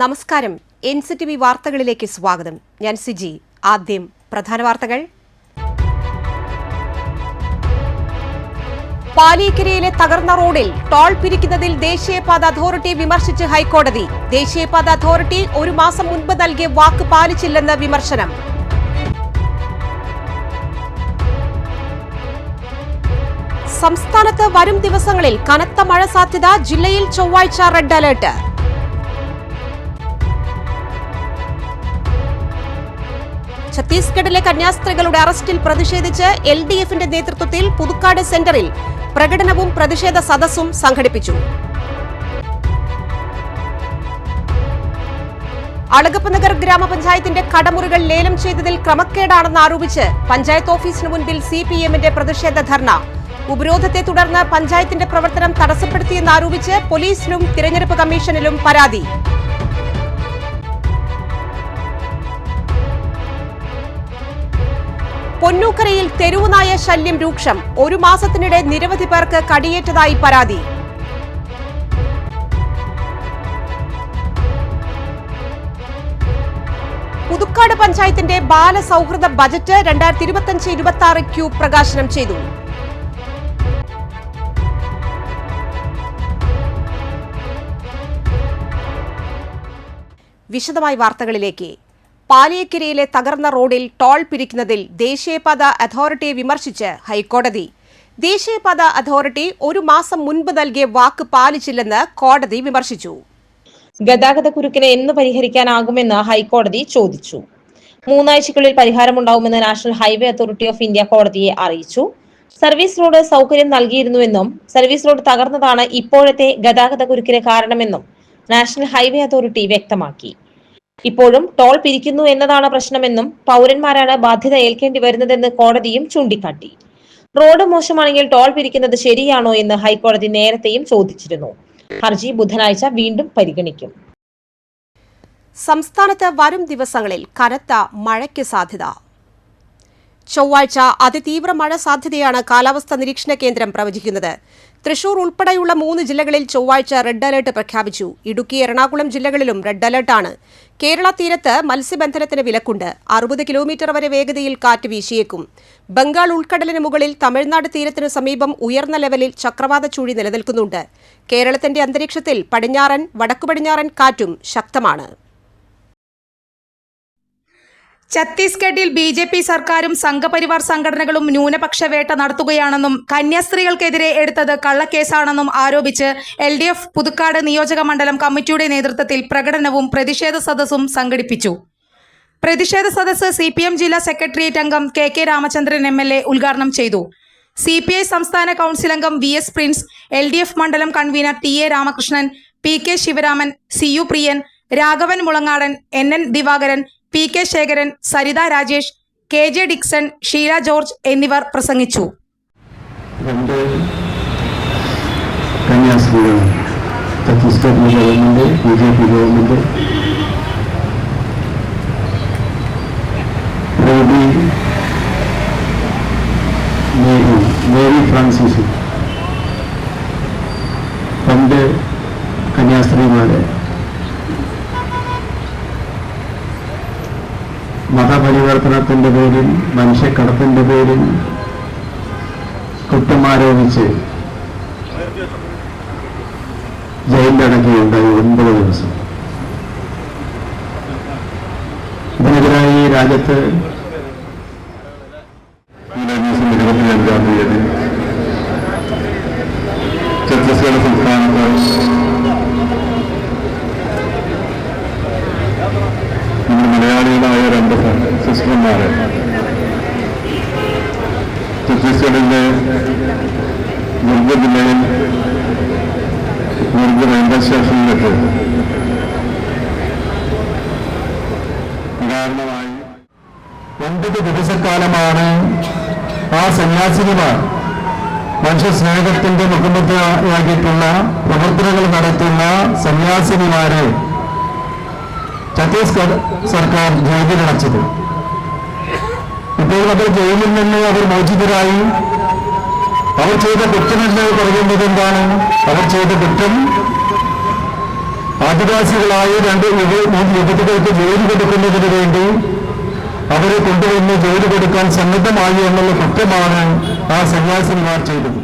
നമസ്കാരം. NCTV വാർത്തകളിലേക്ക് സ്വാഗതം. ഞാൻ സിജി. ആദ്യം പ്രധാന വാർത്തകൾ. പാലിയേക്കരയിലെ തകർന്ന റോഡിൽ ടോൾ പിരിക്കുന്നതിൽ ദേശീയപാത അതോറിറ്റി വിമർശിച്ച് ഹൈക്കോടതി. ദേശീയപാത അതോറിറ്റി ഒരു മാസം മുൻപ് നൽകിയ വാക്ക് പാലിച്ചില്ലെന്ന് വിമർശനം. സംസ്ഥാനത്ത് വരും ദിവസങ്ങളിൽ കനത്ത മഴ സാധ്യത. ജില്ലയിൽ ചൊവ്വാഴ്ച റെഡ് അലർട്ട്. ഛത്തീസ്ഗഡിലെ കന്യാസ്ത്രീകളുടെ അറസ്റ്റിൽ പ്രതിഷേധിച്ച് LDFന്റെ നേതൃത്വത്തിൽ പുതുക്കാട് സെന്ററിൽ പ്രകടനവും പ്രതിഷേധ സദസ്സും സംഘടിപ്പിച്ചു. അളഗപ്പനഗർ ഗ്രാമപഞ്ചായത്തിന്റെ കടമുറികൾ ലേലം ചെയ്തതിൽ ക്രമക്കേടാണെന്ന് ആരോപിച്ച് പഞ്ചായത്ത് ഓഫീസിന് മുൻപിൽ CPMന്റെ പ്രതിഷേധ ധർണ. ഉപരോധത്തെ തുടർന്ന് പഞ്ചായത്തിന്റെ പ്രവർത്തനം തടസ്സപ്പെടുത്തിയെന്നാരോപിച്ച് പോലീസിലും തിരഞ്ഞെടുപ്പ് കമ്മീഷനിലും പരാതി. പൊന്നൂക്കരയിൽ തെരുവുനായ ശല്യം രൂക്ഷം. ഒരു മാസത്തിനിടെ നിരവധി പേർക്ക് കടിയേറ്റതായി പരാതി. പുതുക്കാട് പഞ്ചായത്തിന്റെ ബാലസൗഹൃദ ബജറ്റ് 2025-26 പ്രകാശനം ചെയ്തു. വിശദമായ വാർത്തകളിലേക്ക്. പാലിയേക്കരയിലെ തകർന്ന റോഡിൽ ടോൾ പിരിക്കുന്നതിൽ ദേശീയപാത അതോറിറ്റിയെ വിമർശിച്ച് ഹൈക്കോടതി. ദേശീയപാത അതോറിറ്റി ഒരു മാസം മുൻപ് നൽകിയ വാക്ക് പാലിച്ചില്ലെന്ന് കോടതി വിമർശിച്ചു. ഗതാഗതക്കുരുക്കിനെ എന്ന് പരിഹരിക്കാനാകുമെന്ന് ഹൈക്കോടതി ചോദിച്ചു. 3 ആഴ്ചയ്ക്കുള്ളിൽ പരിഹാരമുണ്ടാവുമെന്ന് national highway authority of India കോടതിയെ അറിയിച്ചു. സർവീസ് റോഡ് സൗകര്യം നൽകിയിരുന്നുവെന്നും സർവീസ് റോഡ് തകർന്നതാണ് ഇപ്പോഴത്തെ ഗതാഗതക്കുരുക്കിന് കാരണമെന്നും നാഷണൽ ഹൈവേ അതോറിറ്റി വ്യക്തമാക്കി. ഇപ്പോഴും ടോൾ പിരിക്കുന്നു എന്നതാണ് പ്രശ്നമെന്നും പൗരന്മാരാണ് ബാധ്യത ഏൽക്കേണ്ടി വരുന്നതെന്ന് കോടതിയും ചൂണ്ടിക്കാട്ടി. റോഡ് മോശമാണെങ്കിൽ ടോൾ പിരിക്കുന്നത് ശരിയാണോ എന്ന് ഹൈക്കോടതി നേരത്തെയും ചോദിച്ചിരുന്നു. ഹർജി ബുധനാഴ്ച വീണ്ടും പരിഗണിക്കും. സംസ്ഥാനത്ത് വരും ദിവസങ്ങളിൽ കനത്ത മഴയ്ക്ക് സാധ്യത. ചൊവ്വാഴ്ച അതിതീവ്ര മഴ സാധ്യതയാണ് കാലാവസ്ഥാ നിരീക്ഷണ കേന്ദ്രം പ്രവചിക്കുന്നത്. തൃശൂർ ഉൾപ്പെടെയുള്ള 3 ജില്ലകളിൽ ചൊവ്വാഴ്ച റെഡ് അലർട്ട് പ്രഖ്യാപിച്ചു. ഇടുക്കി, എറണാകുളം ജില്ലകളിലും റെഡ് അലർട്ടാണ്. കേരള തീരത്ത് മത്സ്യബന്ധനത്തിന് വിലക്കുണ്ട്. 60 കിലോമീറ്റർ വരെ വേഗതയിൽ കാറ്റ് വീശിയേക്കും. ബംഗാൾ ഉൾക്കടലിന് മുകളിൽ തമിഴ്നാട് തീരത്തിനു സമീപം ഉയർന്ന ലെവലിൽ ചക്രവാത ചുഴി നിലനിൽക്കുന്നുണ്ട്. കേരളത്തിന്റെ അന്തരീക്ഷത്തിൽ പടിഞ്ഞാറൻ, വടക്കുപടിഞ്ഞാറൻ കാറ്റും ശക്തമാണ്. ഛത്തീസ്ഗഡിൽ BJP സർക്കാരും സംഘപരിവാർ സംഘടനകളും ന്യൂനപക്ഷ വേട്ട നടത്തുകയാണെന്നും കന്യാസ്ത്രീകൾക്കെതിരെ എടുത്തത് കള്ളക്കേസാണെന്നും ആരോപിച്ച് LDF പുതുക്കാട് നിയോജക മണ്ഡലം കമ്മിറ്റിയുടെ നേതൃത്വത്തിൽ പ്രകടനവും പ്രതിഷേധ സദസ്സും സംഘടിപ്പിച്ചു. പ്രതിഷേധ സദസ്സ് CPM ജില്ലാ സെക്രട്ടേറിയറ്റ് അംഗം KK രാമചന്ദ്രൻ MLA ഉദ്ഘാടനം ചെയ്തു. CPI സംസ്ഥാന കൗൺസിൽ അംഗം VS പ്രിൻസ്, LDF മണ്ഡലം convener TA Ramakrishnan, PK Sivaraman, CU Priyan, Raghavan Mulangadan, NN Divakaran, PK Sekharan, Saritha Rajesh, KJ Dixon, Sheela George എന്നിവർ പ്രസംഗിച്ചു. Chhattisgarh government, BJP government Mary Francis പണ്ട് കന്യാസ്ത്രീമാരെ മതപരിവർത്തനത്തിന്റെ പേരിൽ, മനുഷ്യക്കടത്തിന്റെ പേരിൽ കുറ്റമാരോപിച്ച് ജയിലിലടക്കുകയുണ്ടായി 9 ദിവസം. ഇതിനെതിരായി രാജ്യത്ത് 25-ാം തീയതി ഛത്തീസ്ഗഡ് സംസ്ഥാനത്ത് മലയാളികളായ 2 സിസ്റ്റർമാരെ ഛത്തീസ്ഗഡിന്റെ ദുർഗ് ജില്ലയിൽ ദുർഗ് റെയിൽവേ സ്റ്റേഷനിലേക്ക് കാരണമായി 9 ദിവസക്കാലമാണ് ആ സന്യാസിനിമാർ മനുഷ്യ സ്നേഹത്തിന്റെ മുഖമുദ്രയാക്കിയിട്ടുള്ള പ്രവർത്തനങ്ങൾ നടത്തുന്ന സന്യാസിനിമാരെ ഛത്തീസ്ഗഡ് സർക്കാർ ജയിലിലടച്ചത്. ഇപ്പോൾ അവർ ജയിലിൽ നിന്ന് അവർ മോചിതരായി. അവർ ചെയ്ത കുറ്റമെന്ന് പറയുന്നത് എന്താണ്? അവർ ചെയ്ത കുറ്റം ആദിവാസികളായ 2 യുവതികൾക്ക് ജോലി കൊടുക്കുന്നതിന് വേണ്ടി അവരെ കൊണ്ടുവന്ന് ജോലി കൊടുക്കാൻ സന്നദ്ധമായി എന്നുള്ള കുറ്റമാണ് ആ സന്യാസിനിമാർ ചെയ്തത്.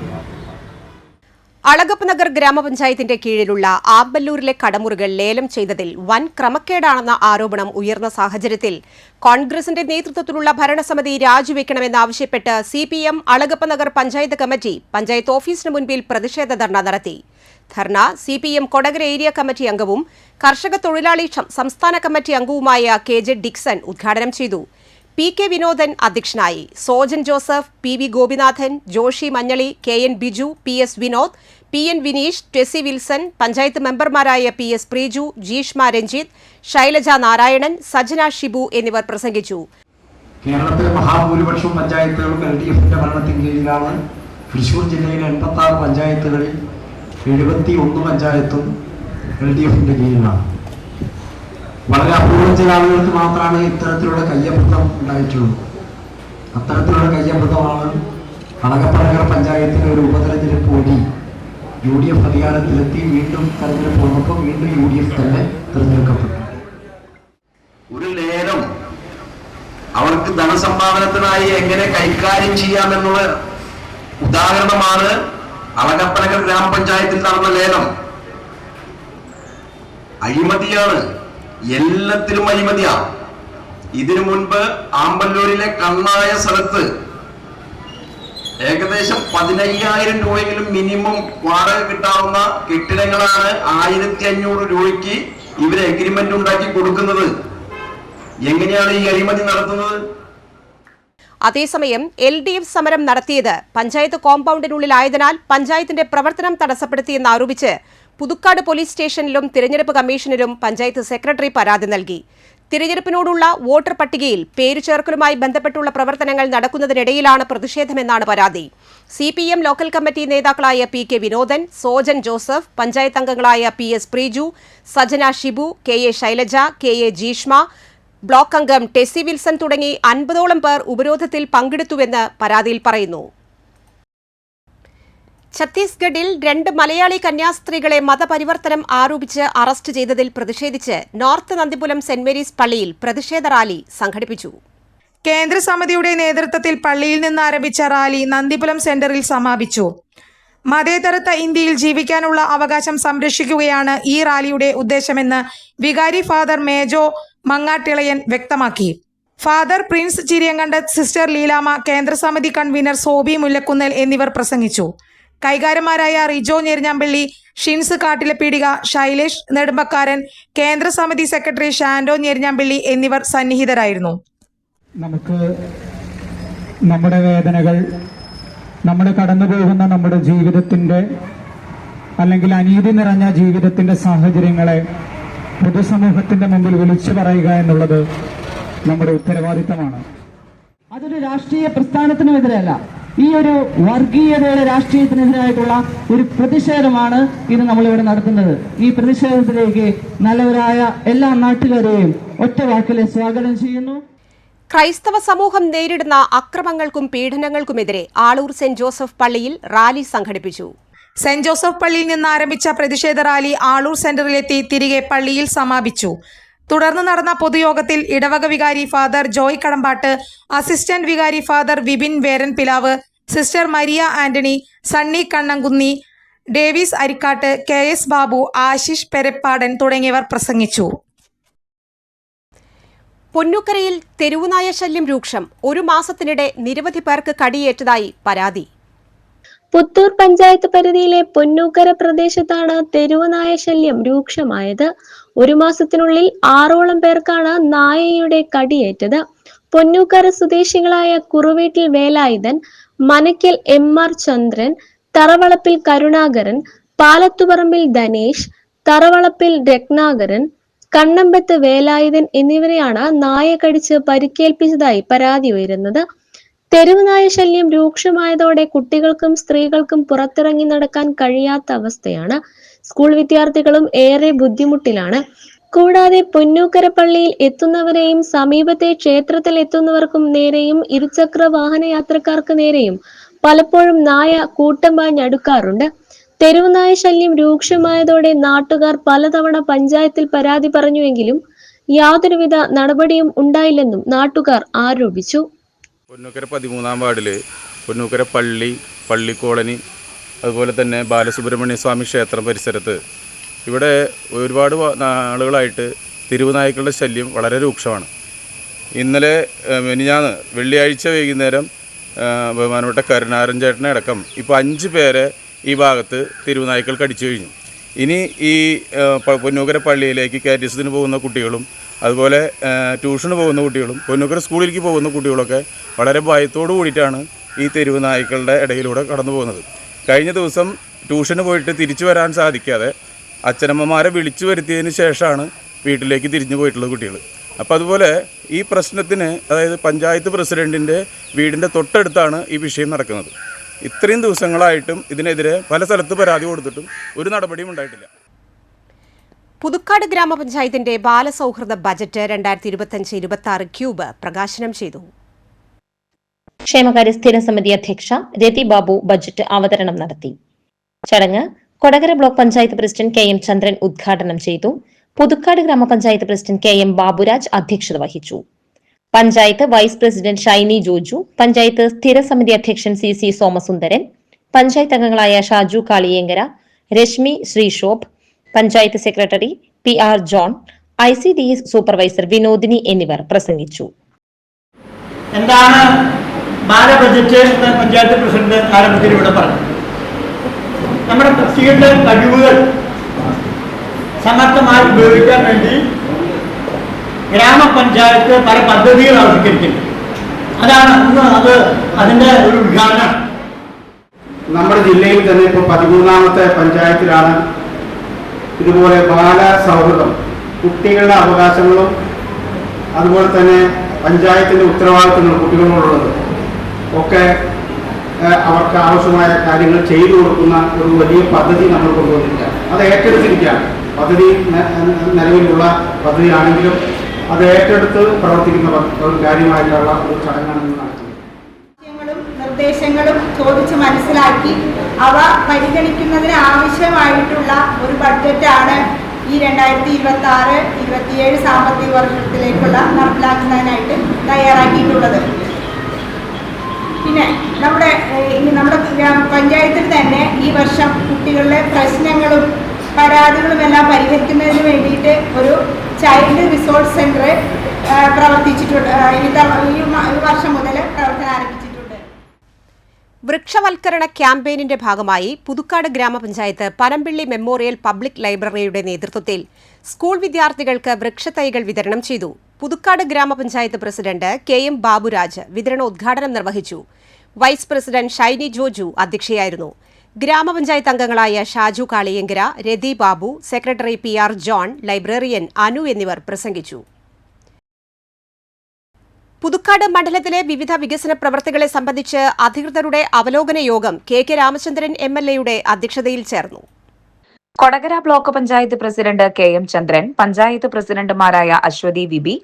അളഗപ്പ് നഗർ ഗ്രാമപഞ്ചായത്തിന്റെ കീഴിലുള്ള ആമ്പല്ലൂരിലെ കടമുറികൾ ലേലം ചെയ്തതിൽ വൻ ക്രമക്കേടാണെന്ന ആരോപണം ഉയർന്ന സാഹചര്യത്തിൽ കോൺഗ്രസിന്റെ നേതൃത്വത്തിലുള്ള ഭരണസമിതി രാജിവെക്കണമെന്നാവശ്യപ്പെട്ട് സിപിഎം അളഗപ്പ് നഗർ പഞ്ചായത്ത് കമ്മിറ്റി പഞ്ചായത്ത് ഓഫീസിന് മുൻപിൽ പ്രതിഷേധ ധർണ നടത്തി. ധർണ സിപിഎം കൊടകര ഏരിയ കമ്മിറ്റി അംഗവും കർഷക തൊഴിലാളി സംസ്ഥാന കമ്മിറ്റി അംഗവുമായ കെ.ജെ. ഡിക്സൺ ഉദ്ഘാടനം ചെയ്തു. പി.കെ. വിനോദൻ അധ്യക്ഷനായി. Sojan Joseph, P V. Gopinathan, Joshy Manjali, K N. Biju, P S. Vinod, P N. Vineesh, Tessy Wilson, panchayat മെമ്പർമാരായ പി.എസ്. പ്രീജു, ജീഷ്മ രഞ്ജിത്ത്, ശൈലജ നാരായണൻ, സജന ഷിബു എന്നിവർ പ്രസംഗിച്ചു. കേരളത്തിലെ മഹാഭൂരിപക്ഷം പഞ്ചായത്തുകളും LDFന്റെ ഭരണത്തിന് കീഴിലാണ്. തൃശൂർ ജില്ലയിലെ 86 പഞ്ചായത്തുകളിൽ 71 പഞ്ചായത്തും LDFന്റെ കീഴിലാണ്. വളരെ അപൂർവം ചില ആളുകൾക്ക് മാത്രമാണ് ഇത്തരത്തിലുള്ള കയ്യബദ്ധം ഉണ്ടായിട്ടുള്ളത്. അത്തരത്തിലുള്ള കയ്യബദ്ധമാണ് അളഗപ്പ് നഗർ പഞ്ചായത്തിലെ ഒരു ഉപതെരഞ്ഞെടുപ്പ് വഴി UDF അധികാരത്തിലെത്തി വീണ്ടും തെരഞ്ഞെടുപ്പ് വന്നപ്പോൾ വീണ്ടും UDF തന്നെ തെരഞ്ഞെടുക്കപ്പെട്ടു. ഒരു ലേലം അവർക്ക് ധനസമ്പാദനത്തിനായി എങ്ങനെ കൈകാര്യം ചെയ്യാമെന്നുള്ള ഉദാഹരണമാണ് അളഗപ്പ് നഗർ ഗ്രാമപഞ്ചായത്തിൽ നടന്ന ലേലം. അഴിമതിയാണ്, എല്ലാത്തിലും അഴിമതിയാണ്. ഇതിനു മുൻപ് ആമ്പല്ലൂരിലെ കണ്ണായ സ്ഥലത്ത് ഏകദേശം 15,000 രൂപയെങ്കിലും മിനിമം വാടക കിട്ടാവുന്ന കെട്ടിടങ്ങളാണ് 1,500 രൂപയ്ക്ക് ഇവര് എഗ്രിമെന്റ് ഉണ്ടാക്കി കൊടുക്കുന്നത്. എങ്ങനെയാണ് ഈ അഴിമതി നടത്തുന്നത്? അതേസമയം LDF സമരം നടത്തിയത് പഞ്ചായത്ത് കോമ്പൗണ്ടിനുള്ളിലായതിനാൽ പഞ്ചായത്തിന്റെ പ്രവർത്തനം തടസ്സപ്പെടുത്തിയെന്നാരോപിച്ച് പുതുക്കാട് പോലീസ് സ്റ്റേഷനിലും തിരഞ്ഞെടുപ്പ് കമ്മീഷനിലും പഞ്ചായത്ത് സെക്രട്ടറി പരാതി നൽകി. തിരഞ്ഞെടുപ്പിനോടുള്ള വോട്ടർ പട്ടികയിൽ പേരു ചേർക്കലുമായി ബന്ധപ്പെട്ടുള്ള പ്രവർത്തനങ്ങൾ നടക്കുന്നതിനിടയിലാണ് പ്രതിഷേധമെന്നാണ് പരാതി. സിപിഎം ലോക്കൽ കമ്മിറ്റി നേതാക്കളായ പി.കെ. വിനോദൻ, സോജൻ ജോസഫ്, പഞ്ചായത്ത് അംഗങ്ങളായ P S. Preeju, Sajana Shibu, K A. Shailaja, K A. Jeeshma, block അംഗം ടെസി വിൽസൺ തുടങ്ങി 50ഓളം പേർ ഉപരോധത്തിൽ പങ്കെടുത്തുവെന്ന് പരാതിയിൽ പറയുന്നു. ഛത്തീസ്ഗഡിൽ 2 മലയാളി കന്യാസ്ത്രീകളെ മതപരിവർത്തനം ആരോപിച്ച് അറസ്റ്റ് ചെയ്തതിൽ പ്രതിഷേധിച്ച് നോർത്ത് നന്ദിപുലം സെന്റ് മേരീസ് പള്ളിയിൽ പ്രതിഷേധ റാലി സംഘടിപ്പിച്ചു. കേന്ദ്ര സമിതിയുടെ നേതൃത്വത്തിൽ പള്ളിയിൽ നിന്ന് ആരംഭിച്ച റാലി നന്ദിപുലം സെന്ററിൽ സമാപിച്ചു. മതേതരത്വ ഇന്ത്യയിൽ ജീവിക്കാനുള്ള അവകാശം സംരക്ഷിക്കുകയാണ് ഈ റാലിയുടെ ഉദ്ദേശമെന്ന് വികാരി ഫാദർ മേജോ മങ്ങാട്ടിളയൻ വ്യക്തമാക്കി. ഫാദർ പ്രിൻസ് ചിരിയങ്കണ്ട്, സിസ്റ്റർ ലീലാമ, കേന്ദ്രസമിതി കൺവീനർ സോബി മുല്ലക്കുന്നൽ എന്നിവർ പ്രസംഗിച്ചു. കൈകാരന്മാരായ റിജോ ഞെരിഞ്ഞാമ്പള്ളി, ഷിൻസ് കാട്ടിലപ്പീടിക, ശൈലേഷ് നെടുമ്പക്കാരൻ, കേന്ദ്രസമിതി സെക്രട്ടറി ഷാൻഡോ ഞെരിഞ്ഞാമ്പള്ളി എന്നിവർ സന്നിഹിതരായിരുന്നു. നമുക്ക് നമ്മുടെ വേദനകൾ, നമ്മുടെ കടന്നുപോകുന്ന നമ്മുടെ ജീവിതത്തിൻ്റെ അല്ലെങ്കിൽ അനീതി നിറഞ്ഞ ജീവിതത്തിൻ്റെ സാഹചര്യങ്ങളെ പൊതുസമൂഹത്തിൻ്റെ മുമ്പിൽ വിളിച്ചു പറയുക എന്നുള്ളത് നമ്മുടെ ഉത്തരവാദിത്തമാണ്. അതൊരു രാഷ്ട്രീയ പ്രസ്ഥാനത്തിനുമെതിരല്ല, ഈ ഒരു വർഗീയതയുടെ രാഷ്ട്രീയത്തിനെതിരായിട്ടുള്ള ഒരു പ്രതിഷേധമാണ് ഇത് നമ്മളിവിടെ നടത്തുന്നത്. ഈ പ്രതിഷേധത്തിലേക്ക് നല്ലവരായ എല്ലാ നാട്ടുകാരെയും ഒറ്റ വാക്കിൽ സ്വാഗതം ചെയ്യുന്നു. ക്രൈസ്തവ സമൂഹം നേരിടുന്ന അക്രമങ്ങൾക്കും പീഡനങ്ങൾക്കുമെതിരെ ആളൂർ സെന്റ് ജോസഫ് പള്ളിയിൽ റാലി സംഘടിപ്പിച്ചു. സെന്റ് ജോസഫ് പള്ളിയിൽ നിന്ന് ആരംഭിച്ച പ്രതിഷേധ റാലി ആളൂർ സെന്ററിലെത്തി തിരികെ പള്ളിയിൽ സമാപിച്ചു. തുടർന്ന് നടന്ന പൊതുയോഗത്തിൽ ഇടവക വികാരി ഫാദർ ജോയ് കടമ്പാട്ട്, അസിസ്റ്റന്റ് വികാരി father Vipin Veran Pilavu, sister Maria Antony, Sunny Kannankunni, Davis Arikkattu, KS Babu, Ashish Perappadan തുടങ്ങിയവർ പ്രസംഗിച്ചു. പൊന്നൂക്കരയിൽ തെരുവുനായ ശല്യം രൂക്ഷം. 1 മാസത്തിനിടെ നിരവധി പേർക്ക് കടിയേറ്റതായി പരാതി. പുത്തൂർ പഞ്ചായത്ത് പരിധിയിലെ പൊന്നൂക്കര പ്രദേശത്താണ് തെരുവുനായ ശല്യം രൂക്ഷമായത്. 1 മാസത്തിനുള്ളിൽ 6ഓളം പേർക്കാണ് നായയുടെ കടിയേറ്റത്. പൊന്നൂക്കര സ്വദേശികളായ കുറുവീട്ടിൽ വേലായുധൻ, മനക്കൽ MR ചന്ദ്രൻ, തറവളപ്പിൽ കരുണാകരൻ, പാലത്തുപറമ്പിൽ ധനേഷ്, തറവളപ്പിൽ രത്നാകരൻ, കണ്ണമ്പത്ത് വേലായുധൻ എന്നിവരെയാണ് നായ കടിച്ച് പരിക്കേൽപ്പിച്ചതായി പരാതി ഉയരുന്നത്. തെരുവുനായ ശല്യം രൂക്ഷമായതോടെ കുട്ടികൾക്കും സ്ത്രീകൾക്കും പുറത്തിറങ്ങി നടക്കാൻ കഴിയാത്ത അവസ്ഥയാണ്. സ്കൂൾ വിദ്യാർത്ഥികളും ഏറെ ബുദ്ധിമുട്ടിലാണ്. കൂടാതെ പൊന്നൂക്കര പള്ളിയിൽ എത്തുന്നവരെയും സമീപത്തെ ക്ഷേത്രത്തിൽ എത്തുന്നവർക്കും നേരെയും ഇരുചക്ര വാഹന യാത്രക്കാർക്ക് നേരെയും പലപ്പോഴും നായ കൂട്ടം പാഞ്ഞടുക്കാറുണ്ട്. തെരുവുനായ ശല്യം രൂക്ഷമായതോടെ നാട്ടുകാർ പലതവണ പഞ്ചായത്തിൽ പരാതി പറഞ്ഞുവെങ്കിലും യാതൊരുവിധ നടപടിയും ഉണ്ടായില്ലെന്നും നാട്ടുകാർ ആരോപിച്ചു. പൊന്നൂക്കര 13-ാം വാർഡില് പൊന്നൂക്കര പള്ളി കോളനി, അതുപോലെ തന്നെ ബാലസുബ്രഹ്മണ്യ സ്വാമി ക്ഷേത്രം പരിസരത്ത് ഇവിടെ ഒരുപാട് നാളുകളായിട്ട് തെരുവുനായ്ക്കളുടെ ശല്യം വളരെ രൂക്ഷമാണ്. ഇന്നലെ മിനിഞ്ഞാന്ന് വെള്ളിയാഴ്ച വൈകുന്നേരം ബഹുമാനപ്പെട്ട കരുണാകരൻ ചേട്ടനെ അടക്കം ഇപ്പോൾ 5 പേരെ ഈ ഭാഗത്ത് തെരുവുനായ്ക്കൾ കടിച്ചു കഴിഞ്ഞു. ഇനി ഈ പൊന്നൂക്കര പള്ളിയിലേക്ക് കാറ്റീസത്തിന് പോകുന്ന കുട്ടികളും അതുപോലെ ട്യൂഷന് പോകുന്ന കുട്ടികളും പൊന്നൂക്കര സ്കൂളിലേക്ക് പോകുന്ന കുട്ടികളൊക്കെ വളരെ ഭയത്തോടു കൂടിയിട്ടാണ് ഈ തെരുവുനായ്ക്കളുടെ ഇടയിലൂടെ കടന്നു പോകുന്നത്. കഴിഞ്ഞ ദിവസം ട്യൂഷന് പോയിട്ട് തിരിച്ചു വരാൻ സാധിക്കാതെ അച്ഛനമ്മമാരെ വിളിച്ചു വരുത്തിയതിന് ശേഷമാണ് വീട്ടിലേക്ക് തിരിഞ്ഞു പോയിട്ടുള്ള കുട്ടികൾ. അപ്പോൾ അതുപോലെ ഈ പ്രശ്നത്തിന്, അതായത് പഞ്ചായത്ത് പ്രസിഡൻറ്റിൻ്റെ വീടിൻ്റെ തൊട്ടടുത്താണ് ഈ വിഷയം നടക്കുന്നത്. ഇത്രയും ദിവസങ്ങളായിട്ടും ഇതിനെതിരെ പല സ്ഥലത്ത് പരാതി കൊടുത്തിട്ടും ഒരു നടപടിയും ഉണ്ടായിട്ടില്ല. പുതുക്കാട് ഗ്രാമപഞ്ചായത്തിന്റെ ബാലസൗഹൃദ ബജറ്റ് 2025-26 ക്യൂബ് പ്രകാശനം ചെയ്തു. ക്ഷേമകാര്യ സ്ഥിര സമിതി അധ്യക്ഷ രതി ബാബു ബജറ്റ് അവതരണം നടത്തി. ചടങ്ങ് Kodakara block panchayat president KM Chandran ഉദ്ഘാടനം ചെയ്തു. പുതുക്കാട് ഗ്രാമപഞ്ചായത്ത് പ്രസിഡന്റ് KM ബാബുരാജ് അധ്യക്ഷത വഹിച്ചു. പഞ്ചായത്ത് വൈസ് പ്രസിഡന്റ് ഷൈനി ജോജു, പഞ്ചായത്ത് സ്ഥിര സമിതി അധ്യക്ഷൻ CC സോമസുന്ദരൻ, പഞ്ചായത്ത് അംഗങ്ങളായ Shaju Kaliyenkara, Reshmi Sreeshobh, panchayat secretary PR John, ICDS supervisor Vinodini എന്നിവർ പ്രസംഗിച്ചു. എന്താണ് ബാല ബജറ്റ് എന്ന് പഞ്ചായത്ത് പ്രസിഡന്റ് ആരംഭത്തിൽ ഇവിടെ പറഞ്ഞു. നമ്മുടെ കുട്ടികളുടെ കഴിവുകൾ സമർത്ഥമായി ഉപയോഗിക്കാൻ വേണ്ടി ഗ്രാമപഞ്ചായത്ത് പല പദ്ധതികൾ ആവിഷ്കരിക്കുന്നു. അതാണ് അതിന്റെ ഒരു ഉദ്ഘാടനം. നമ്മുടെ ജില്ലയിൽ തന്നെ ഇപ്പോൾ 13ാമത്തെ പഞ്ചായത്തിലാണ് ഇതുപോലെ ബാല സൗഹൃദം, കുട്ടികളുടെ അവകാശങ്ങളും അതുപോലെ തന്നെ പഞ്ചായത്തിൻ്റെ ഉത്തരവാദിത്തങ്ങളും കുട്ടികളോടുള്ളത് ഒക്കെ അവർക്ക് ആവശ്യമായ കാര്യങ്ങൾ ചെയ്തു കൊടുക്കുന്ന ഒരു വലിയ പദ്ധതി നമ്മൾ കൊണ്ടുവന്നിരിക്കുകയാണ്. അത് ഏറ്റെടുത്തിരിക്കുകയാണ്. പദ്ധതി നിലവിലുള്ള പദ്ധതിയാണെങ്കിലും അത് ഏറ്റെടുത്ത് പ്രവർത്തിക്കുന്ന ഒരു കാര്യമായിട്ടുള്ള ഒരു ചടങ്ങാണ് നടത്തുന്നത്. നിർദ്ദേശങ്ങളും ചോദിച്ച് മനസ്സിലാക്കി അവ പരിഗണിക്കുന്നതിന് ആവശ്യമായിട്ടുള്ള ഒരു ബഡ്ജറ്റാണ് ഈ 2026-27 സാമ്പത്തിക വർഷത്തിലേക്കുള്ള നടപ്പിലാക്കുന്നതിനായിട്ട് തയ്യാറാക്കിയിട്ടുള്ളത്. പിന്നെ നമ്മുടെ പഞ്ചായത്തിൽ തന്നെ ഈ വർഷം കുട്ടികളുടെ പ്രശ്നങ്ങളും പരാതികളും എല്ലാം പരിഹരിക്കുന്നതിന് വേണ്ടിയിട്ട് ഒരു ചൈൽഡ് റിസോഴ്സ് സെന്റർ പ്രവർത്തിച്ചിട്ടുണ്ട്. ഈ വർഷം മുതൽ പ്രവർത്തനം ആരംഭിച്ചിട്ടുണ്ട്. വൃക്ഷവൽക്കരണ ക്യാമ്പയിനിന്റെ ഭാഗമായി പുതുക്കാട് ഗ്രാമപഞ്ചായത്ത് പനമ്പിള്ളി മെമ്മോറിയൽ പബ്ലിക് ലൈബ്രറിയുടെ നേതൃത്വത്തിൽ സ്കൂൾ വിദ്യാർത്ഥികൾക്ക് വൃക്ഷത്തൈകൾ വിതരണം ചെയ്തു. പുതുക്കാട് ഗ്രാമപഞ്ചായത്ത് പ്രസിഡന്റ് KM ബാബുരാജ് വിതരണോദ്ഘാടനം നിർവഹിച്ചു. വൈസ് പ്രസിഡന്റ് ഷൈനി ജോജു അധ്യക്ഷയായിരുന്നു. ഗ്രാമപഞ്ചായത്ത് അംഗങ്ങളായ Shaju Kaliyankara, Rathi Babu, secretary PR John, librarian Anu എന്നിവർ പ്രസംഗിച്ചു. പുതുക്കാട് മണ്ഡലത്തിലെ വിവിധ വികസന പ്രവർത്തികളെ സംബന്ധിച്ച് അധികൃതരുടെ അവലോകന യോഗം KK രാമചന്ദ്രൻ MLA അധ്യക്ഷതയിൽ ചേർന്നു. Kodakara block panchayat president KM ചന്ദ്രൻ, പഞ്ചായത്ത് പ്രസിഡന്റുമാരായ Aswathy വിബി,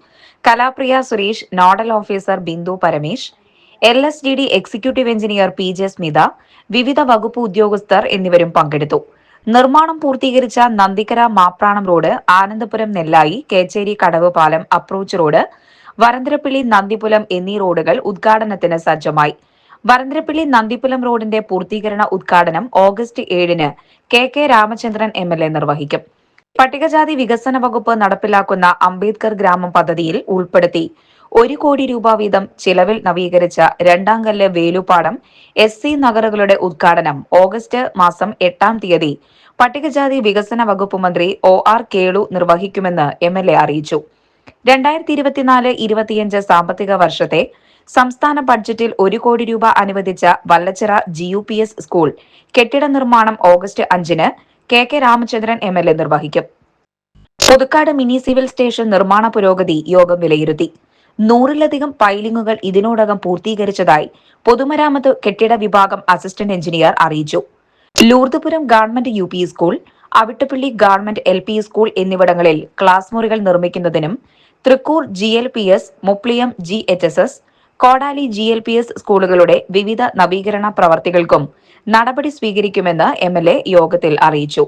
Kalapriya Suresh, nodal officer Bindu Paramesh, LSDD executive engineer PJ Smitha, വിവിധ വകുപ്പ് ഉദ്യോഗസ്ഥർ എന്നിവരും പങ്കെടുത്തു. നിർമ്മാണം പൂർത്തീകരിച്ച നന്ദിക്കര മാപ്രാണം റോഡ്, ആനന്ദപുരം നെല്ലായി, കേച്ചേരി കടവ് പാലം അപ്രോച്ച് റോഡ്, വരന്തരപ്പിള്ളി നന്ദിപുലം എന്നീ റോഡുകൾ ഉദ്ഘാടനത്തിന് സജ്ജമായി. വരന്തരപ്പിള്ളി നന്ദിപുലം റോഡിന്റെ പൂർത്തീകരണ ഉദ്ഘാടനം ഓഗസ്റ്റ് 7-ന് KK രാമചന്ദ്രൻ MLA നിർവഹിക്കും. പട്ടികജാതി വികസന വകുപ്പ് നടപ്പിലാക്കുന്ന അംബേദ്കർ ഗ്രാമം പദ്ധതിയിൽ ഉൾപ്പെടുത്തി 1 കോടി രൂപ വീതം ചിലവിൽ നവീകരിച്ച രണ്ടാംകല്ല് വേലുപ്പാടം SC നഗറുകളുടെ ഉദ്ഘാടനം ഓഗസ്റ്റ് മാസം 8-ാം തീയതി പട്ടികജാതി വികസന വകുപ്പ് മന്ത്രി OR കേളു നിർവഹിക്കുമെന്ന് MLA അറിയിച്ചു. 2024-25 സാമ്പത്തിക വർഷത്തെ സംസ്ഥാന ബഡ്ജറ്റിൽ 1 കോടി രൂപ അനുവദിച്ച വല്ലച്ചിറ GUPS സ്കൂൾ കെട്ടിട നിർമ്മാണം ഓഗസ്റ്റ് 5-ന് KK രാമചന്ദ്രൻ MLA നിർവഹിക്കും. പുതുക്കാട് മിനി സിവിൽ സ്റ്റേഷൻ നിർമ്മാണ പുരോഗതി യോഗം വിലയിരുത്തി. 100-ലധികം പൈലിംഗുകൾ ഇതിനോടകം പൂർത്തീകരിച്ചതായി പൊതുമരാമത്ത് കെട്ടിട വിഭാഗം അസിസ്റ്റന്റ് എഞ്ചിനീയർ അറിയിച്ചു. Lourdepuram government UP school, Avittappilly government LP school എന്നിവിടങ്ങളിൽ ക്ലാസ് മുറികൾ നിർമ്മിക്കുന്നതിനും തൃക്കൂർ GLPS, മുപ്ലിയം GHSS, കോടാലി GLPS സ്കൂളുകളുടെ വിവിധ നവീകരണ പ്രവർത്തികൾക്കും നടപടി സ്വീകരിക്കുമെന്ന് MLA യോഗത്തിൽ അറിയിച്ചു.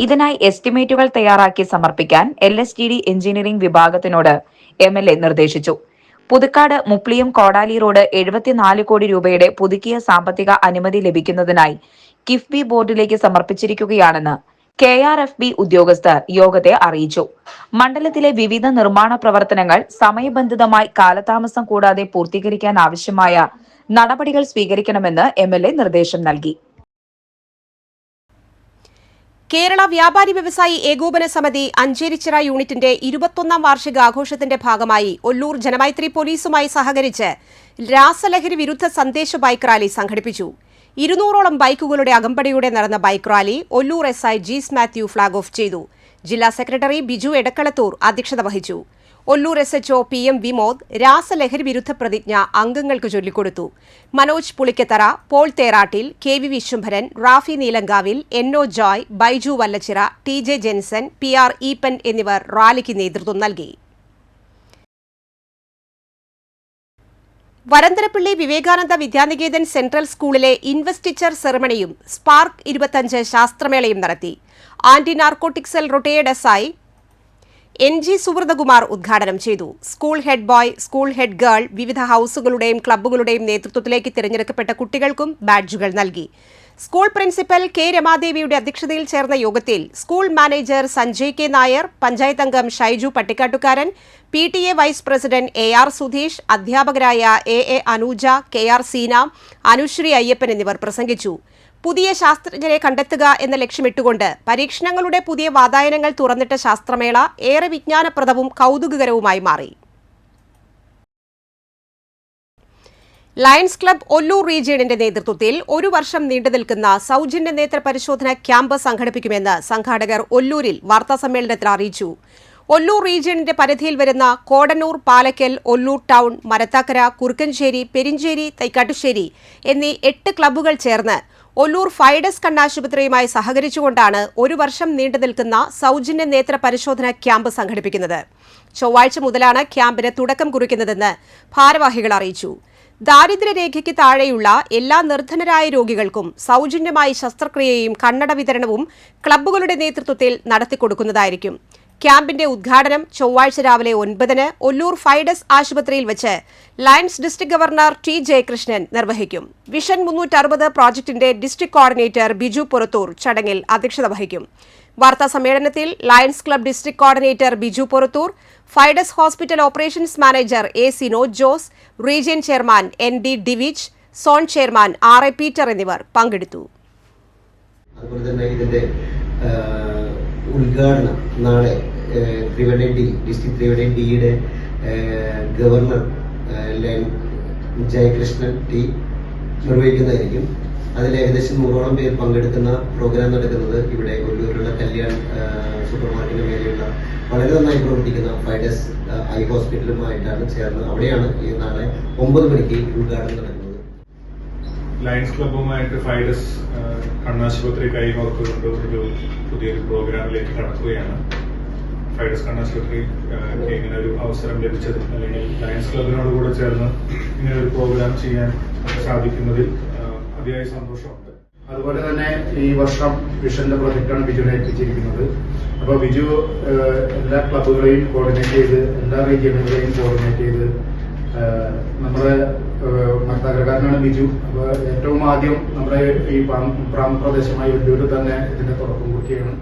ഇതിനായി എസ്റ്റിമേറ്റുകൾ തയ്യാറാക്കി സമർപ്പിക്കാൻ LSTD എഞ്ചിനീയറിംഗ് വിഭാഗത്തിനോട് MLA നിർദ്ദേശിച്ചു. പുതുക്കാട് മുപ്ലിയം കോടാലി റോഡ് 74 കോടി രൂപയുടെ പുതുക്കിയ സാമ്പത്തിക അനുമതി ലഭിക്കുന്നതിനായി കിഫ്ബി ബോർഡിലേക്ക് സമർപ്പിച്ചിരിക്കുകയാണെന്ന് KRFB ഉദ്യോഗസ്ഥർ യോഗത്തെ അറിയിച്ചു. മണ്ഡലത്തിലെ വിവിധ നിർമ്മാണ പ്രവർത്തനങ്ങൾ സമയബന്ധിതമായി കാലതാമസം കൂടാതെ പൂർത്തീകരിക്കാൻ ആവശ്യമായ നടപടികൾ സ്വീകരിക്കണമെന്ന് MLA നിർദ്ദേശം നൽകി. കേരള വ്യാപാരി വ്യവസായി ഏകോപന സമിതി അഞ്ചേരിച്ചിറ യൂണിറ്റിന്റെ 21ാം വാർഷിക ആഘോഷത്തിന്റെ ഭാഗമായി ഒല്ലൂർ ജനമൈത്രി പോലീസുമായി സഹകരിച്ച് രാസലഹരി വിരുദ്ധ സന്ദേശ ബൈക്ക് റാലി സംഘടിപ്പിച്ചു. 200ഓളം ബൈക്കുകളുടെ അകമ്പടിയോടെ നടന്ന bike rally Ollur SI Jees Mathew flag off ചെയ്തു. ജില്ലാ സെക്രട്ടറി ബിജു എടക്കളത്തൂർ അധ്യക്ഷത വഹിച്ചു. ഒല്ലൂർ SHO PM വിമോദ് രാസലഹരി വിരുദ്ധ പ്രതിജ്ഞ അംഗങ്ങൾക്ക് ചൊല്ലിക്കൊടുത്തു. Manoj Pulikkathara, Paul Therattil, KV Vishwambharan, Rafi Neelankavil, NO Joy, Baiju Vallachira, TJ Jenson, PR Eappen എന്നിവർ റാലിക്ക് നേതൃത്വം നൽകി. വരന്തരപ്പള്ളി വിവേകാനന്ദ വിദ്യാനികേതൻ സെൻട്രൽ സ്കൂളിലെ ഇൻവെസ്റ്റിച്ചർ സെറമണിയും സ്പാർക്ക് 25 ശാസ്ത്രമേളയും നടത്തി. Anti narcotic cell retired SI NG Subrathakumar ഉദ്ഘാടനം ചെയ്തു. School head boy, school head girl, വിവിധ ഹൌസുകളുടെയും ക്ലബ്ബുകളുടെയും നേതൃത്വത്തിലേക്ക് തിരഞ്ഞെടുക്കപ്പെട്ട കുട്ടികൾക്കും ബാഡ്ജുകൾ നൽകി. സ്കൂൾ പ്രിൻസിപ്പൽ K രമാദേവിയുടെ അധ്യക്ഷതയിൽ ചേർന്ന യോഗത്തിൽ school manager Sanjay K Nair, panchayat അംഗം Shaiju Pattikkattukaran, PTA vice president AR Sudheesh, അധ്യാപകരായ AA അനൂജ, KR സീന, അനുശ്രീ അയ്യപ്പൻ എന്നിവർ പ്രസംഗിച്ചു. പുതിയ ശാസ്ത്രജ്ഞരെ കണ്ടെത്തുക എന്ന ലക്ഷ്യമിട്ടുകൊണ്ട് പരീക്ഷണങ്ങളുടെ പുതിയ വാതായനങ്ങൾ തുറന്നിട്ട ശാസ്ത്രമേള ഏറെ വിജ്ഞാനപ്രദവും കൗതുകകരവുമായി മാറി. ലയൺസ് ക്ലബ്ബ് ഒല്ലൂർ റീജിയണിന്റെ നേതൃത്വത്തിൽ 1 വർഷം നീണ്ടുനിൽക്കുന്ന സൗജന്യ നേത്ര പരിശോധന ക്യാമ്പ് സംഘടിപ്പിക്കുമെന്ന് സംഘാടകർ ഒല്ലൂരിൽ വാർത്താസമ്മേളനത്തിൽ അറിയിച്ചു. ഒല്ലൂർ റീജിയണിന്റെ പരിധിയിൽ വരുന്ന കോടന്നൂർ, പാലക്കൽ, ഒല്ലൂർ ടൗൺ, മരത്താക്കര, കുറുക്കഞ്ചേരി, പെരിഞ്ചേരി, തൈക്കാട്ടുശ്ശേരി എന്നീ 8 ക്ലബ്ബുകൾ ചേർന്ന് ഒല്ലൂർ ഫൈഡസ് കണ്ണാശുപത്രിയുമായി സഹകരിച്ചുകൊണ്ടാണ് 1 വർഷം നീണ്ടുനിൽക്കുന്ന സൗജന്യ നേത്ര പരിശോധന ക്യാമ്പ് സംഘടിപ്പിക്കുന്നത്. ചൊവ്വാഴ്ച മുതലാണ് ക്യാമ്പിന് തുടക്കം കുറിക്കുന്നതെന്ന് ഭാരവാഹികൾ അറിയിച്ചു. ദാരിദ്ര്യരേഖയ്ക്ക് താഴെയുള്ള എല്ലാ നിർധനരായ രോഗികൾക്കും സൗജന്യമായി ശസ്ത്രക്രിയയും കണ്ണട വിതരണവും ക്ലബ്ബുകളുടെ നേതൃത്വത്തിൽ നടത്തിക്കൊടുക്കുന്നതായിരിക്കും. ക്യാമ്പിന്റെ ഉദ്ഘാടനം ചൊവ്വാഴ്ച രാവിലെ 9-ന് ഒല്ലൂർ ഫൈഡസ് ആശുപത്രിയിൽ വെച്ച് lions district governor T Jayakrishnan നിർവഹിക്കും. വിഷൻ 360 പ്രോജക്ടിന്റെ ഡിസ്ട്രിക്ട് കോർഡിനേറ്റർ ബിജു പുറത്തൂർ ചടങ്ങിൽ അധ്യക്ഷത വഹിക്കും. വാർത്താ സമ്മേളനത്തിൽ Lions club district coordinator Biju Purathur, Fides hospital operations manager A Sinoj Jose, region chairman ND Divich, zone chairman RA Peter എന്നിവർ പങ്കെടുത്തു. ഉദ്ഘാടനം നാളെ ഡിസ്ട്രിക്ട് ത്രിവേണി ഡിയുടെ ഗവർണർ ജയകൃഷ്ണൻ T നിർവഹിക്കുന്നതായിരിക്കും. അതിൽ ഏകദേശം 100ഓളം പേർ പങ്കെടുക്കുന്ന പ്രോഗ്രാം നടക്കുന്നത് ഇവിടെ ഒല്ലൂരിലുള്ള കല്യാൺ സൂപ്പർ മാർക്കറ്റിന് മേലെയുള്ള വളരെ നന്നായി പ്രവർത്തിക്കുന്ന ഫൈഡസ് ഐ ഹോസ്പിറ്റലുമായിട്ടാണ് ചേർന്ന് അവിടെയാണ് ഈ നാളെ 9 മണിക്ക് ഉദ്ഘാടനം നടക്കുന്നത്. ലയൺസ് ക്ലബ്ബുമായിട്ട് ഫൈഡസ് കണ്ണാശുപത്രി കൈകോർത്തുകൊണ്ട് ഒരു പുതിയൊരു പ്രോഗ്രാമിലേക്ക് കടക്കുകയാണ്. ഫൈഡസ് കണ്ണാശുപത്രി ഇങ്ങനെ ഒരു അവസരം ലഭിച്ചത്, അല്ലെങ്കിൽ ലയൺസ് ക്ലബിനോട് കൂടെ ചേർന്ന് ഇങ്ങനെ ഒരു പ്രോഗ്രാം ചെയ്യാൻ സാധിക്കുന്നതിൽ അതിയായ സന്തോഷമുണ്ട്. അതുപോലെ തന്നെ ഈ വർഷം വിഷന്റെ പ്രൊജക്റ്റാണ് ബിജുവിനെ ഏൽപ്പിച്ചിരിക്കുന്നത്. അപ്പോൾ ബിജു എല്ലാ ക്ലബ്ബുകളെയും കോർഡിനേറ്റ് ചെയ്ത്, എല്ലാ റീജിയനുകളെയും കോർഡിനേറ്റ് ചെയ്ത്, നമ്മുടെ മർത്താകരക്കാരനാണ് ബിജു. അപ്പോൾ ഏറ്റവും ആദ്യം നമ്മുടെ ഈ പ്രാന്തപ്രദേശമായ വെല്ലൂരിൽ തന്നെ ഇതിന്റെ തുടക്കം കുറിക്കുകയാണ്.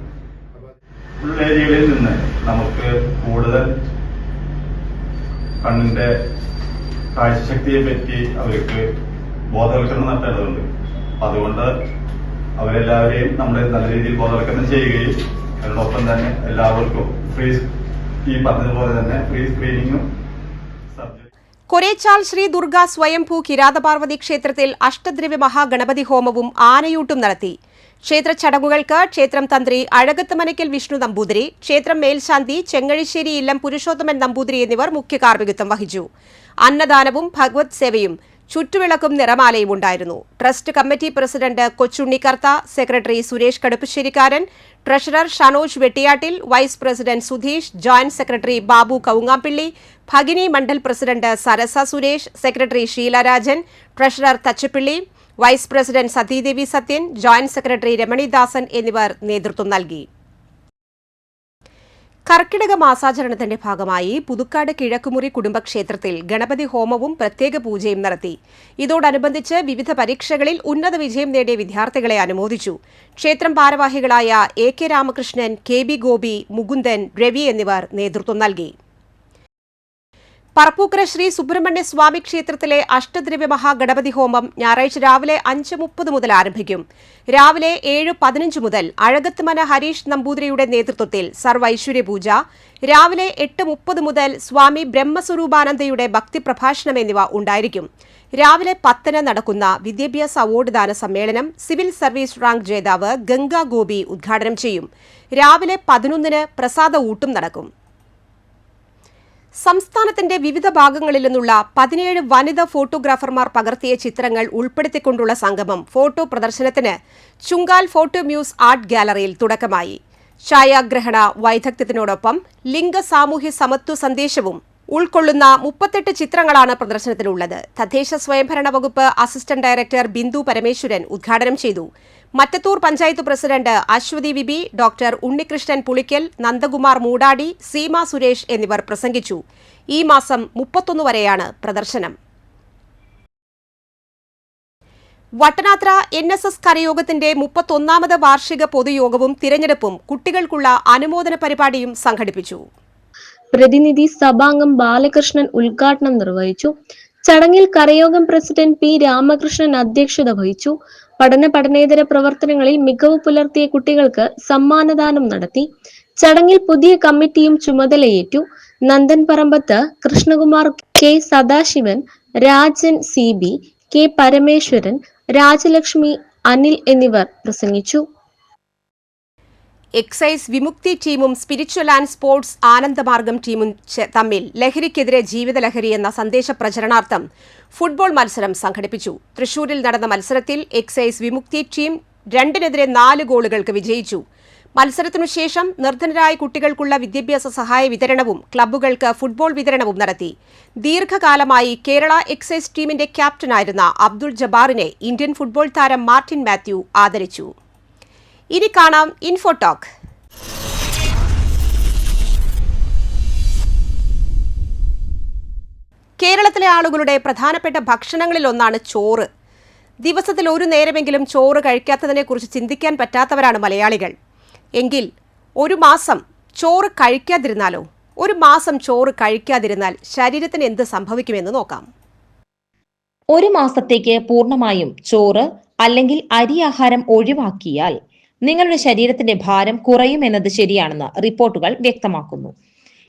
ഉള്ള ഏരിയകളിൽ നിന്ന് നമുക്ക് കൂടുതൽ കണ്ണിന്റെ കാഴ്ചശക്തിയെ പറ്റി അവർക്ക് ബോധവൽക്കരണം നടത്തേണ്ടതുണ്ട്. അതുകൊണ്ട് അവരെല്ലാവരെയും നമ്മൾ നല്ല രീതിയിൽ ബോധവൽക്കരണം ചെയ്യുകയും അതിനോടൊപ്പം തന്നെ എല്ലാവർക്കും ഈ പറഞ്ഞതുപോലെ തന്നെ ഫ്രീ സ്ക്രീനിങ്ങും കൊരേച്ചാൽ ശ്രീ ദുർഗ സ്വയംഭൂ കിരാതപാർവതി ക്ഷേത്രത്തിൽ അഷ്ടദ്രവ്യ മഹാഗണപതി ഹോമവും ആനയൂട്ടും നടത്തി. ക്ഷേത്ര ചടങ്ങുകൾക്ക് ക്ഷേത്രം തന്ത്രി അഴകത്ത് മനയ്ക്കൽ വിഷ്ണു നമ്പൂതിരി, ക്ഷേത്രം മേൽശാന്തി ചെങ്ങഴിശ്ശേരി ഇല്ലം പുരുഷോത്തമൻ നമ്പൂതിരി എന്നിവർ മുഖ്യ കാർമ്മികത്വം വഹിച്ചു. അന്നദാനവും ഭഗവത് സേവയും ചുറ്റുവിളക്കും നിറമാലയും ഉണ്ടായിരുന്നു. Trust committee president Kochunnikartha, secretary Suresh Kaduppasserikkaran, treasurer Shanoj Vettiyattil, vice president Sudheesh, joint secretary Babu Kavungappilly, Bhagini Mandal president Sarasa Suresh, secretary Sheelarajan, treasurer Thachappilly, vice president Sathidevi Sathyan, joint secretary Ramanidasan എന്നിവർ നേതൃത്വം നൽകി. കർക്കിടക മാസാചരണത്തിന്റെ ഭാഗമായി പുതുക്കാട് കിഴക്കുമുറി കുടുംബക്ഷേത്രത്തിൽ ഗണപതി ഹോമവും പ്രത്യേക പൂജയും നടത്തി. ഇതോടനുബന്ധിച്ച് വിവിധ പരീക്ഷകളിൽ ഉന്നത വിജയം നേടിയ വിദ്യാർത്ഥികളെ അനുമോദിച്ചു. ക്ഷേത്രം ഭാരവാഹികളായ AK രാമകൃഷ്ണൻ, KB ഗോപി, മുകുന്ദൻ, രവി എന്നിവർ നേതൃത്വം നൽകി. പറപ്പൂക്കര ശ്രീ സുബ്രഹ്മണ്യ സ്വാമി ക്ഷേത്രത്തിലെ അഷ്ടദ്രവ്യ മഹാഗണപതി ഹോമം ഞായറാഴ്ച രാവിലെ 5:30 മുതൽ ആരംഭിക്കും. രാവിലെ 7:15 മുതൽ അഴകത്തുമന ഹരീഷ് നമ്പൂതിരിയുടെ നേതൃത്വത്തിൽ സർവൈശ്വര്യ പൂജ, രാവിലെ 8:30 മുതൽ സ്വാമി ബ്രഹ്മസ്വരൂപാനന്ദയുടെ ഭക്തിപ്രഭാഷണം എന്നിവ ഉണ്ടായിരിക്കും. രാവിലെ 10 നടക്കുന്ന വിദ്യാഭ്യാസ അവാർഡ് ദാന സമ്മേളനം സിവിൽ സർവീസ് റാങ്ക് ജേതാവ് ഗംഗാ ഗോപി ഉദ്ഘാടനം ചെയ്യും. രാവിലെ 11 പ്രസാദ ഊട്ടും നടക്കും. സംസ്ഥാനത്തിന്റെ വിവിധ ഭാഗങ്ങളിൽ നിന്നുള്ള 17 വനിതാ ഫോട്ടോഗ്രാഫർമാർ പകർത്തിയ ചിത്രങ്ങൾ ഉൾപ്പെടുത്തിക്കൊണ്ടുള്ള സംഗമം ഫോട്ടോ പ്രദർശനത്തിന് ചുങ്കാൽ ഫോട്ടോ മ്യൂസ് ആർട്ട് ഗാലറിയിൽ തുടക്കമായി. ഛായാഗ്രഹണ വൈദഗ്ധ്യത്തിനോടൊപ്പം ലിംഗ സാമൂഹ്യ സമത്വ സന്ദേശവും ഉൾക്കൊള്ളുന്ന 38 ചിത്രങ്ങളാണ് പ്രദർശനത്തിലുള്ളത്. തദ്ദേശ സ്വയംഭരണ വകുപ്പ് അസിസ്റ്റന്റ് ഡയറക്ടർ ബിന്ദു പരമേശ്വരൻ ഉദ്ഘാടനം ചെയ്തു. മറ്റത്തൂർ പഞ്ചായത്ത് പ്രസിഡന്റ് അശ്വതി വിബി, ഡോക്ടർ ഉണ്ണികൃഷ്ണൻ പുളിക്കൽ, നന്ദകുമാർ മൂടാടി, സീമ സുരേഷ് എന്നിവർ പ്രസംഗിച്ചു. ഈ മാസം 31 വരെയാണ് പ്രദർശനം. വട്ടനാത്ര NSS കരയോഗത്തിന്റെ 31ാമത് വാർഷിക പൊതുയോഗവും തിരഞ്ഞെടുപ്പും കുട്ടികൾക്കുള്ള അനുമോദന പരിപാടിയും സംഘടിപ്പിച്ചു. പ്രതിനിധി സഭാംഗം ബാലകൃഷ്ണൻ ഉദ്ഘാടനം നിർവഹിച്ചു. ചടങ്ങിൽ കരയോഗം പ്രസിഡന്റ് P രാമകൃഷ്ണൻ അധ്യക്ഷത വഹിച്ചു. പഠനേതര പ്രവർത്തനങ്ങളിൽ മികവ് പുലർത്തിയ കുട്ടികൾക്ക് സമ്മാനദാനം നടത്തി. ചടങ്ങിൽ പുതിയ കമ്മിറ്റിയും ചുമതലയേറ്റു. നന്ദൻ പറമ്പത്ത്, Krishnakumar, K Sadasivan, Rajan CB, K Parameswaran, Rajalakshmi, Anil എന്നിവർ പ്രസംഗിച്ചു. എക്സൈസ് വിമുക്തി ടീമും സ്പിരിച്വൽ ആൻഡ് സ്പോർട്സ് ആനന്ദമാർഗം ടീമും തമ്മിൽ ലഹരിക്കെതിരെ ജീവിതലഹരി എന്ന സന്ദേശ പ്രചരണാർത്ഥം ഫുട്ബോൾ മത്സരം സംഘടിപ്പിച്ചു. തൃശൂരിൽ നടന്ന മത്സരത്തിൽ എക്സൈസ് വിമുക്തി ടീം 2-4 ഗോളുകൾക്ക് വിജയിച്ചു. മത്സരത്തിനുശേഷം നിർധനരായ കുട്ടികൾക്കുള്ള വിദ്യാഭ്യാസ സഹായ വിതരണവും ക്ലബ്ബുകൾക്ക് ഫുട്ബോൾ വിതരണവും നടത്തി. ദീർഘകാലമായി കേരള എക്സൈസ് ടീമിന്റെ ക്യാപ്റ്റനായിരുന്ന അബ്ദുൾ ജബ്ബാറിനെ ഇന്ത്യൻ ഫുട്ബോൾ താരം മാർട്ടിൻ മാത്യു ആദരിച്ചു. ഇനി കാണാം ഇൻഫോടോക്ക്. കേരളത്തിലെ ആളുകളുടെ പ്രധാനപ്പെട്ട ഭക്ഷണങ്ങളിലൊന്നാണ് ചോറ്. ദിവസത്തിൽ ഒരു നേരമെങ്കിലും ചോറ് കഴിക്കാത്തതിനെക്കുറിച്ച് ചിന്തിക്കാൻ പറ്റാത്തവരാണ് മലയാളികൾ. എങ്കിൽ ഒരു മാസം ചോറ് കഴിക്കാതിരുന്നാലോ? ഒരു മാസം ചോറ് കഴിക്കാതിരുന്നാൽ ശരീരത്തിന് എന്ത് സംഭവിക്കുമെന്ന് നോക്കാം. ഒരു മാസത്തേക്ക് പൂർണ്ണമായും ചോറ് അല്ലെങ്കിൽ അരി ആഹാരം ഒഴിവാക്കിയാൽ നിങ്ങളുടെ ശരീരത്തിന്റെ ഭാരം കുറയുമെന്നത് ശരിയാണെന്ന് റിപ്പോർട്ടുകൾ വ്യക്തമാക്കുന്നു.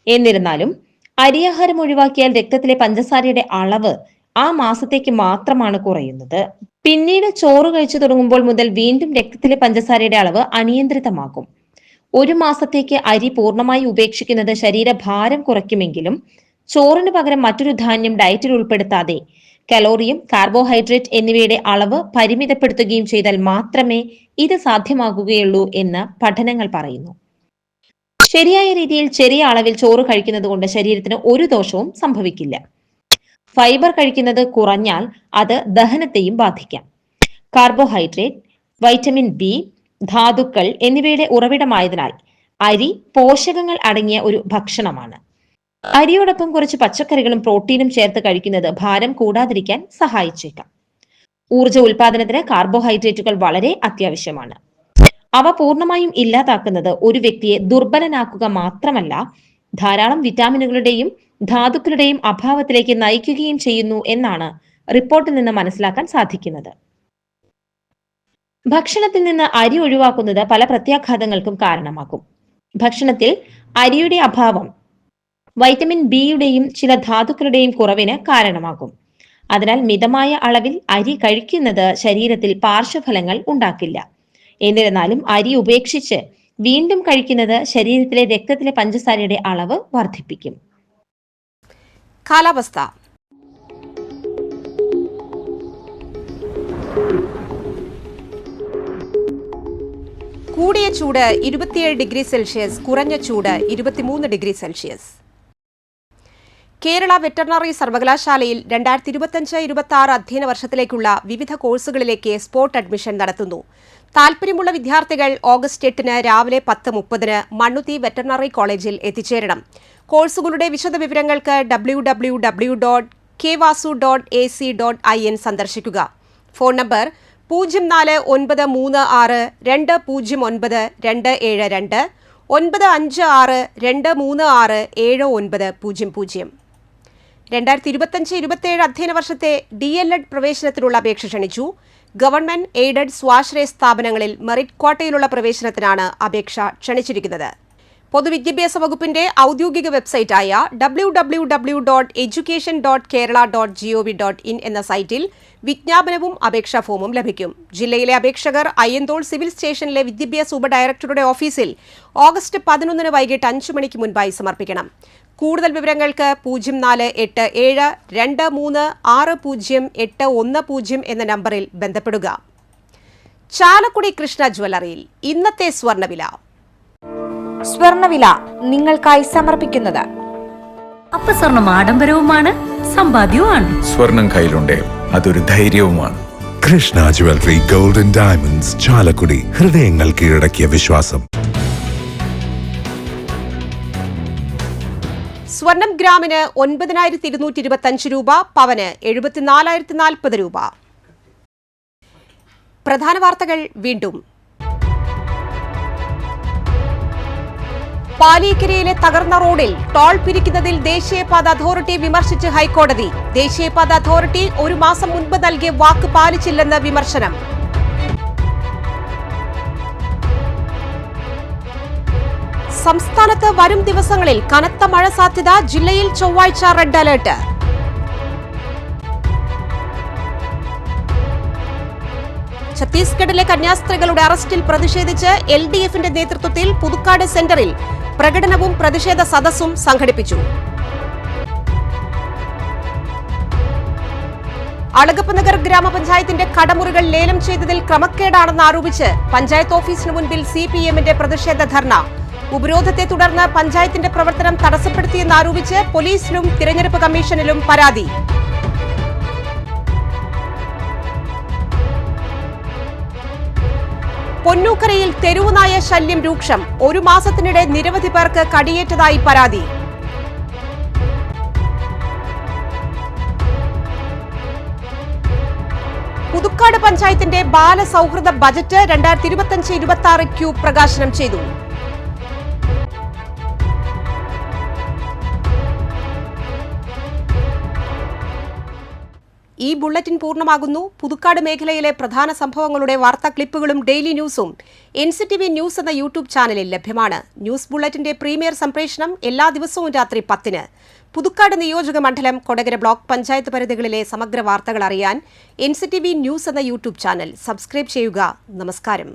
എന്നിരുന്നാലും അരിയാഹാരം ഒഴിവാക്കിയാൽ രക്തത്തിലെ പഞ്ചസാരയുടെ അളവ് ആ മാസത്തേക്ക് മാത്രമാണ് കുറയുന്നത്. പിന്നീട് ചോറ് കഴിച്ചു തുടങ്ങുമ്പോൾ മുതൽ വീണ്ടും രക്തത്തിലെ പഞ്ചസാരയുടെ അളവ് അനിയന്ത്രിതമാകും. ഒരു മാസത്തേക്ക് അരി പൂർണ്ണമായി ഉപേക്ഷിക്കുന്നത് ശരീരഭാരം കുറയ്ക്കുമെങ്കിലും ചോറിന് പകരം മറ്റൊരു ധാന്യം ഡയറ്റിൽ ഉൾപ്പെടുത്താതെ കലോറിയും കാർബോഹൈഡ്രേറ്റ് എന്നിവയുടെ അളവ് പരിമിതപ്പെടുത്തുകയും ചെയ്താൽ മാത്രമേ ഇത് സാധ്യമാകുകയുള്ളൂ എന്ന് പഠനങ്ങൾ പറയുന്നു. ശരിയായ രീതിയിൽ ചെറിയ അളവിൽ ചോറ് കഴിക്കുന്നത് കൊണ്ട് ശരീരത്തിന് ഒരു ദോഷവും സംഭവിക്കില്ല. ഫൈബർ കഴിക്കുന്നത് കുറഞ്ഞാൽ അത് ദഹനത്തെയും ബാധിക്കാം. കാർബോഹൈഡ്രേറ്റ്, വൈറ്റമിൻ B, ധാതുക്കൾ എന്നിവയുടെ ഉറവിടമായതിനാൽ അരി പോഷകങ്ങൾ അടങ്ങിയ ഒരു ഭക്ഷണമാണ്. അരിയോടൊപ്പം കുറച്ച് പച്ചക്കറികളും പ്രോട്ടീനും ചേർത്ത് കഴിക്കുന്നത് ഭാരം കൂടാതിരിക്കാൻ സഹായിച്ചേക്കാം. ഊർജ്ജ ഉൽപാദനത്തിന് കാർബോഹൈഡ്രേറ്റുകൾ വളരെ അത്യാവശ്യമാണ്. അവ പൂർണ്ണമായും ഇല്ലാതാക്കുന്നത് ഒരു വ്യക്തിയെ ദുർബലനാക്കുക മാത്രമല്ല, ധാരാളം വിറ്റാമിനുകളുടെയും ധാതുക്കളുടെയും അഭാവത്തിലേക്ക് നയിക്കുകയും ചെയ്യുന്നു എന്നാണ് റിപ്പോർട്ടിൽ നിന്ന് മനസ്സിലാക്കാൻ സാധിക്കുന്നത്. ഭക്ഷണത്തിൽ നിന്ന് അരി ഒഴിവാക്കുന്നത് പല പ്രത്യാഘാതങ്ങൾക്കും കാരണമാകും. ഭക്ഷണത്തിൽ അരിയുടെ അഭാവം വൈറ്റമിൻ ബിയുടെയും ചില ധാതുക്കളുടെയും കുറവിന് കാരണമാകും. അതിനാൽ മിതമായ അളവിൽ അരി കഴിക്കുന്നത് ശരീരത്തിൽ പാർശ്വഫലങ്ങൾ ഉണ്ടാക്കില്ല. എന്നിരുന്നാലും അരി ഉപേക്ഷിച്ച് വീണ്ടും കഴിക്കുന്നത് ശരീരത്തിലെ രക്തത്തിലെ പഞ്ചസാരയുടെ അളവ് വർദ്ധിപ്പിക്കും. കാലാവസ്ഥ. ചൂട് 27 ഡിഗ്രി സെൽഷ്യസ്, കുറഞ്ഞ ചൂട് 23 ഡിഗ്രി സെൽഷ്യസ്. കേരള വെറ്ററിനറി സർവകലാശാലയിൽ 2025-26 അധ്യയന വർഷത്തിലേക്കുള്ള വിവിധ കോഴ്സുകളിലേക്ക് സ്പോട്ട് അഡ്മിഷൻ നടത്തുന്നു. താൽപര്യമുള്ള വിദ്യാർത്ഥികൾ ഓഗസ്റ്റ് 8 രാവിലെ 10:30 മണ്ണുത്തി വെറ്ററിനറി കോളേജിൽ എത്തിച്ചേരണം. കോഴ്സുകളുടെ വിശദവിവരങ്ങൾക്ക് www.kvasu.ac.in സന്ദർശിക്കുക. Phone number 0436209272 956-236-790. 2025-27 അധ്യയന വർഷത്തെ DLED പ്രവേശനത്തിനുള്ള അപേക്ഷ ക്ഷണിച്ചു. ഗവൺമെന്റ് എയ്ഡഡ് സ്വാശ്രയ സ്ഥാപനങ്ങളിൽ മെറിറ്റ് ക്വാട്ടയിലുള്ള പ്രവേശനത്തിനാണ് അപേക്ഷ ക്ഷണിച്ചിരിക്കുന്നത്. പൊതുവിദ്യാഭ്യാസ വകുപ്പിന്റെ ഔദ്യോഗിക വെബ്സൈറ്റായ www.education.kerala.gov.in എന്ന സൈറ്റിൽ വിജ്ഞാപനവും അപേക്ഷാ ഫോമും ലഭിക്കും. ജില്ലയിലെ അപേക്ഷകർ അയ്യന്തോൾ സിവിൽ സ്റ്റേഷനിലെ വിദ്യാഭ്യാസ ഉപഡയറക്ടറുടെ ഓഫീസിൽ ഓഗസ്റ്റ് 11 വൈകിട്ട് 5 മണിക്ക് മുൻപായി സമർപ്പിക്കണം. കൂടുതൽ വിവരങ്ങൾക്ക് 0482236010 എന്ന നമ്പറിൽ ബന്ധപ്പെടുക. ചാലക്കുടി കൃഷ്ണ ജ്വല്ലറിയിൽ ഇന്നത്തെ സ്വർണ്ണവില. സ്വർണ്ണവില നിങ്ങൾക്കായി സമർപ്പിക്കുന്നത് അപ്പസ്വർണം ആഡംബരവുമാണ്, സമ്പാദ്യവുമാണ്. സ്വർണം കയ്യിലുണ്ട്, അതൊരു ധൈര്യവുമാണ്. Krishna jewellery golden diamonds, Chalakudy. ഹൃദയങ്ങൾ കീഴടക്കിയ വിശ്വാസം. സ്വർണം ഗ്രാമിന് 9225 രൂപ, പവന് 74,040 രൂപ. പ്രധാന വാർത്തകൾ വീണ്ടും. പാലിക്കരയിലെ തകർന്ന റോഡിൽ ടോൾ പിരിക്കുന്നതിൽ ദേശീയപാത അതോറിറ്റി വിമർശിച്ച് ഹൈക്കോടതി. ദേശീയപാത അതോറിറ്റി 1 മാസം മുൻപ് നൽകിയ വാക്ക് പാലിച്ചില്ലെന്ന് വിമർശനം. സംസ്ഥാനത്ത് വരും ദിവസങ്ങളിൽ കനത്ത മഴ സാധ്യത. ജില്ലയിൽ ചൊവ്വാഴ്ച റെഡ് അലർട്ട്. ഛത്തീസ്ഗഡിലെ കന്യാസ്ത്രീകളുടെ അറസ്റ്റിൽ പ്രതിഷേധിച്ച് LDFന്റെ നേതൃത്വത്തിൽ പുതുക്കാട് സെന്ററിൽ പ്രകടനവും പ്രതിഷേധ സദസ്സും സംഘടിപ്പിച്ചു. അളഗപ്പനഗർ ഗ്രാമപഞ്ചായത്തിന്റെ കടമുറികൾ ലേലം ചെയ്തതിൽ ക്രമക്കേടാണെന്ന് ആരോപിച്ച് പഞ്ചായത്ത് ഓഫീസിന് മുൻപിൽ CPMന്റെ പ്രതിഷേധ ധർണ. ഉപരോധത്തെ തുടർന്ന് പഞ്ചായത്തിന്റെ പ്രവർത്തനം തടസ്സപ്പെടുത്തിയെന്നാരോപിച്ച് പോലീസിലും തിരഞ്ഞെടുപ്പ് കമ്മീഷനിലും പരാതി. പൊന്നൂക്കരയിൽ തെരുവുനായ ശല്യം രൂക്ഷം. 1 മാസത്തിനിടെ നിരവധി പേർക്ക് കടിയേറ്റതായി പരാതി. പുതുക്കാട് പഞ്ചായത്തിന്റെ ബാലസൗഹൃദ ബജറ്റ് 2025-26 പ്രകാശനം ചെയ്തു. ഈ ബുള്ളറ്റിൻ പൂർണ്ണമാകുന്നു. പുതുക്കാട് മേഖലയിലെ പ്രധാന സംഭവങ്ങളുടെ വാർത്താ ക്ലിപ്പുകളും ഡെയിലി ന്യൂസും NCTV ന്യൂസ് എന്ന യൂട്യൂബ് ചാനലിൽ ലഭ്യമാണ്. ന്യൂസ് ബുള്ളറ്റിന്റെ പ്രീമിയർ സംപ്രേഷണം എല്ലാ ദിവസവും രാത്രി 10-ന്. പുതുക്കാട് നിയോജക മണ്ഡലം, കൊടകര ബ്ലോക്ക് പഞ്ചായത്ത് പരിധികളിലെ സമഗ്ര വാർത്തകൾ അറിയാൻ NCTV ന്യൂസ് എന്ന യൂട്യൂബ് ചാനൽ സബ്സ്ക്രൈബ് ചെയ്യുക. നമസ്കാരം.